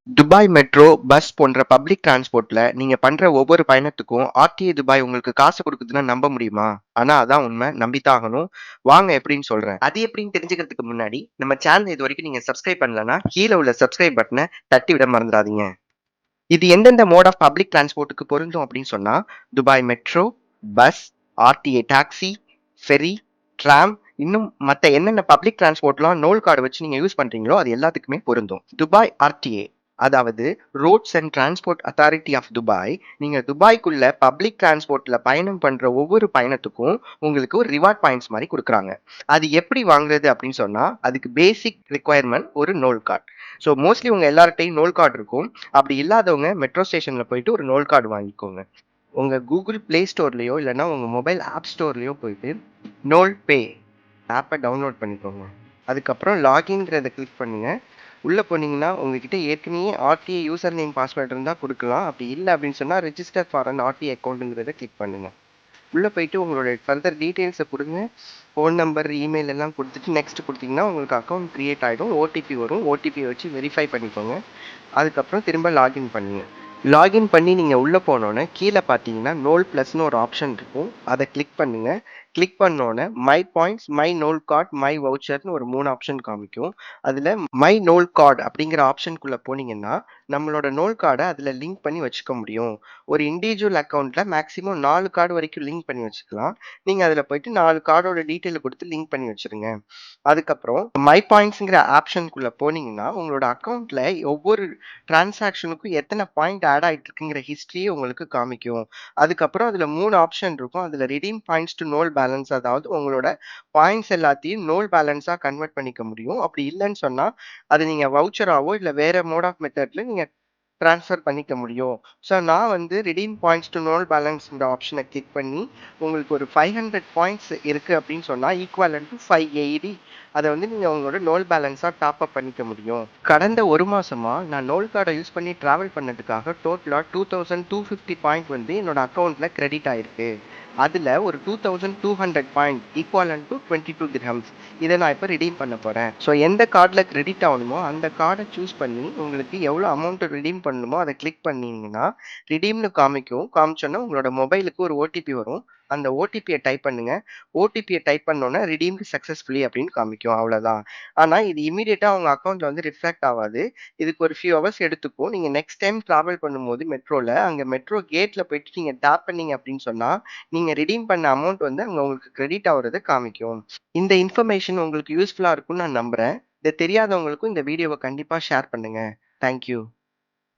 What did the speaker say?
Dubai metro, bus போன்ற public டிரான்ஸ்போர்ட்ல நீங்க பண்ற ஒவ்வொரு பயணத்துக்கும் ஆர்டிஏ துபாய் உங்களுக்கு காசு குடுக்குதுன்னா நம்ப முடியுமா? ஆனா அதான் உண்மை. நம்பித்தான் ஆகணும். வாங்க எப்படின்னு சொல்றேன். அது எப்படின்னு தெரிஞ்சுக்கிறதுக்கு முன்னாடி, நம்ம சேனல் இதுவரைக்கும் நீங்க சப்ஸ்கிரைப் பண்ணலன்னா, கீழ உள்ள சப்ஸ்கிரைப் பட்டன தட்டி விட மறந்துறாதீங்க. இது எந்தெந்த மோட் ஆஃப் பப்ளிக் டிரான்ஸ்போர்ட்க்கு பொருந்தும் அப்படின்னு சொன்னா, Dubai metro, bus, RTA taxi, ferry, tram, இன்னும் மத்த என்னென்ன பப்ளிக் டிரான்ஸ்போர்ட்லாம் நோல் கார்டு வச்சு நீங்க யூஸ் பண்றீங்களோ அது எல்லாத்துக்குமே பொருந்தும். துபாய் ஆர்டிஏ, அதாவது roads and transport authority of Dubai, நீங்க துபாய்க்குள்ள பப்ளிக் டிரான்ஸ்போர்ட்ல பயணம் பண்ற ஒவ்வொரு பயணத்துக்கும் உங்களுக்கு ஒரு ரிவார்ட் பாயிண்ட்ஸ் மாதிரி கொடுக்குறாங்க. அது எப்படி வாங்குறது அப்படின்னு சொன்னா, அதுக்கு பேசிக் ரிக்வயர்மெண்ட் ஒரு நோல் கார்டு. ஸோ மோஸ்ட்லி உங்க எல்லார்ட்டையும் நோல் கார்டு இருக்கும். அப்படி இல்லாதவங்க மெட்ரோ ஸ்டேஷன்ல போயிட்டு ஒரு நோல் கார்டு வாங்கிக்கோங்க. உங்க கூகுள் பிளே ஸ்டோர்லயோ இல்லைன்னா உங்க மொபைல் ஆப் ஸ்டோர்லயோ போயிட்டு நோல் பே ஆப்பை டவுன்லோட் பண்ணிக்கோங்க. அதுக்கப்புறம் லாகின்ங்கிறத கிளிக் பண்ணுங்க. உள்ள போனீங்கன்னா உங்ககிட்ட ஏற்கனவே ஆர்டிஏ யூசர் நேம் பாஸ்வேர்டு இருந்தால் கொடுக்கலாம். அப்படி இல்லை அப்படின்னு சொன்னால் ரெஜிஸ்டர் ஃபார் அன் ஆர்டிஏ அக்கௌண்ட்டுங்கிறத கிளிக் பண்ணுங்க. உள்ள போயிட்டு உங்களோட ஃபர்தர் டீட்டெயில்ஸை கொடுங்க. ஃபோன் நம்பர், இமெயில் எல்லாம் கொடுத்துட்டு நெக்ஸ்ட் கொடுத்தீங்கன்னா உங்களுக்கு அக்கௌண்ட் கிரியேட் ஆகிடும். ஓடிபி வரும். ஓடிபியை வச்சு வெரிஃபை பண்ணிக்கோங்க. அதுக்கப்புறம் திரும்ப லாகின் பண்ணுங்க. லாகின் பண்ணி நீங்கள் உள்ளே போனோன்னே கீழே பார்த்தீங்கன்னா நோல் ப்ளஸ்னு ஒரு ஆப்ஷன் இருக்கும். அதை கிளிக் பண்ணுங்க. கிளிக் பண்ணோன்னே my points, my Nol card, my வவுச்சர்னு ஒரு 3 ஆப்ஷன் காமிக்கும். அதில் மை நோல் கார்டு அப்படிங்கிற ஆப்ஷனுக்குள்ளே போனீங்கன்னா நம்மளோட நோல் கார்டை அதில் லிங்க் பண்ணி வச்சுக்க முடியும். ஒரு இண்டிவிஜுவல் அக்கௌண்ட்டில் மேக்ஸிமம் 4 கார்டு வரைக்கும் லிங்க் பண்ணி வச்சுக்கலாம். நீங்கள் அதில் போயிட்டு 4 கார்டோட டீட்டெயில் கொடுத்து லிங்க் பண்ணி வச்சுருங்க. அதுக்கப்புறம் மை பாயிண்ட்ஸ்ங்கிற ஆப்ஷனுக்குள்ளே போனீங்கன்னா உங்களோட அக்கௌண்ட்டில் ஒவ்வொரு டிரான்சாக்ஷனுக்கும் எத்தனை பாயிண்ட் ஆட் ஆயிட்டு இருக்குங்கிற ஹிஸ்டரியே உங்களுக்கு காமிக்கும். அதுக்கப்புறம் அதுல 3 ஆப்ஷன் இருக்கும். அதுல ரிடீம் பாயிண்ட்ஸ் டு நோல் பேலன்ஸ், அதாவது உங்களோட பாயிண்ட்ஸ் எல்லாத்தையும் நோல் பேலன்ஸா கன்வெர்ட் பண்ணிக்க முடியும். அப்படி இல்லைன்னு சொன்னா அது நீங்க வவுச்சராவோ இல்ல வேற மோட் ஆஃப் மெத்தட்ல நீங்க ட்ரான்ஸ்ஃபர் பண்ணிக்க முடியும். ஸோ நான் வந்து ரிடீம் பாயிண்ட்ஸ் டு நோல் பேலன்ஸ்ங்கிற ஆப்ஷனை கிளிக் பண்ணி உங்களுக்கு ஒரு 500 பாயிண்ட்ஸ் இருக்கு அப்படின்னு சொன்னா ஈக்குவலன்ட் டு 580 அதை வந்து நீங்க உங்களோட நோல் பேலன்ஸா டாப் அப் பண்ணிக்க முடியும். கடந்த ஒரு மாசமா நான் நோல் கார்டை யூஸ் பண்ணி டிராவல் பண்ணதுக்காக டோட்டலா 2250 பாயிண்ட் வந்து என்னோட அக்கௌண்ட்ல கிரெடிட் ஆயிருக்கு. அதுல ஒரு 2200 பாயிண்ட் ஈக்குவலன்ட் டு 22 திர்ஹம்ஸ் இதை நான் இப்போ ரிடீம் பண்ண போறேன். ஸோ எந்த கார்டில் கிரெடிட் ஆகணுமோ அந்த கார்டை சூஸ் பண்ணி உங்களுக்கு எவ்வளோ அமௌண்ட் ரிடீம் பண்ணணுமோ அதை கிளிக் பண்ணீங்கன்னா ரிடீம்னு காமிக்கும். காமிச்சோன்னா உங்களோட மொபைலுக்கு ஒரு ஓடிபி வரும். அந்த ஓடிபியை டைப் பண்ணுங்க. ஓடிபியை டைப் பண்ணோன்னா ரிடீம்டு சக்ஸஸ்ஃபுல்லி அப்படின்னு காமிக்கும். அவ்வளோதான். ஆனால் இது இமீடியட்டா உங்க அக்கௌண்ட்ல வந்து ரிஃப்ளெக்ட் ஆகாது. இதுக்கு ஒரு ஃபியூ ஹவர்ஸ் எடுத்துக்கும். நீங்க நெக்ஸ்ட் டைம் டிராவல் பண்ணும்போது மெட்ரோல அங்க மெட்ரோ கேட்ல போயிட்டு நீங்க டேப் பண்ணீங்க அப்படின்னு சொன்னா நீங்க ரிடீம் பண்ண அமௌண்ட் வந்து அங்க உங்களுக்கு கிரெடிட் ஆகுறத காமிக்கும். இந்த இன்ஃபர்மேஷன் உங்களுக்கு யூஸ்ஃபுல்லா இருக்கும்னு நான் நம்புறேன். இது தெரியாதவங்களுக்கும் இந்த வீடியோவை கண்டிப்பா ஷேர் பண்ணுங்க. தேங்க்யூ.